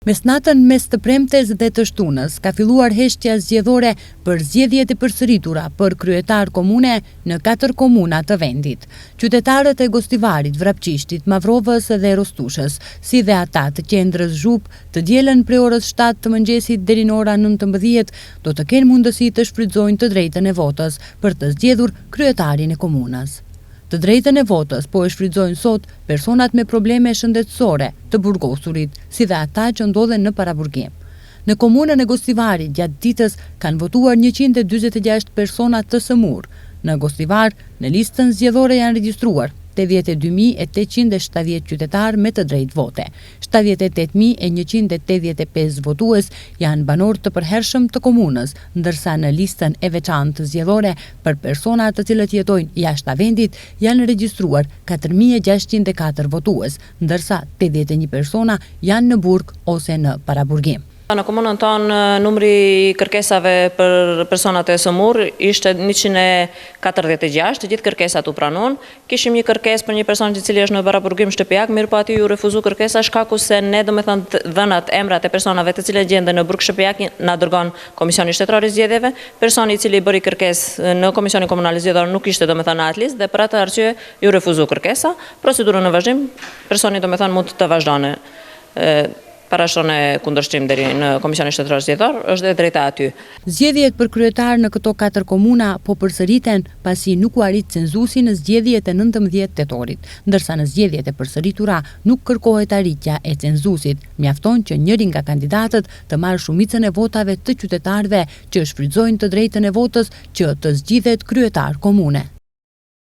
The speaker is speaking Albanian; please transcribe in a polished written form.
Mes natën mes të premtes dhe të shtunës ka filluar heshtja zgjedhore për zgjedhjet e përsëritura për kryetar komune në 4 komuna të vendit. Qytetarët e Gostivarit, Vrapçishtit, Mavrovës dhe Rostushës, si dhe ata të qendrës Zhup, të dielën prej orës 7 të mëngjesit deri në ora 19, do të kenë mundësi të shfrytëzojnë të drejtën e votës për të zgjedhur kryetarin e komunës. Të drejtën e votës po e shfrytëzojnë sot personat me probleme shëndetësore të burgosurit, si dhe ata që ndodhen në paraburgim. Në komunën e Gostivarit gjatë ditës kanë votuar 146 persona të sëmurë. Në Gostivar, në listën zgjedhore janë regjistruar 82.870 qytetarë me të drejtë vote. 78.185 votues janë banor të përhershëm të komunës, ndërsa në listën e veçantë zgjedhore për persona të cilët jetojnë jashtë vendit janë regjistruar 4.604 votues, ndërsa 81 persona janë në burg ose në paraburgim. Në komunën tonë, numri i kërkesave për personat e sëmur ishte 146, të gjithë kërkesat u pranon. Kishim një kërkesë për një person i cili është në paraburgim shtëpiak, mirë po ati ju refuzu kërkesa shkaku se ne domethënë dhënat emrat e personave të cilët gjenden në burg shtëpiak na dërgon Komisioni Shtetëror i Zgjedhjeve. Personi i cili bëri kërkesë në Komisionin Komunal Zgjedhor nuk ishte domethënë në atë listë dhe për atë arsye ju refuzu kërkesa. Procedura në vazhdim, personi domethënë mund të vazhdojë parashon e kundërshtim deri në Komisionin Shtetëror Zgjedhor, është dhe drejta aty. Zgjedhjet për kryetar në këto 4 komuna po përsëriten pasi nuk u arrit cenzusi në zgjedhjet e 19 tetorit, ndërsa në zgjedhjet e përsëritura nuk kërkohet arritja e cenzusit. Mjafton që njëri nga kandidatët të marrë shumicën e votave të qytetarëve që shfrytëzojnë të drejtën e votës që të zgjidhet kryetar komune.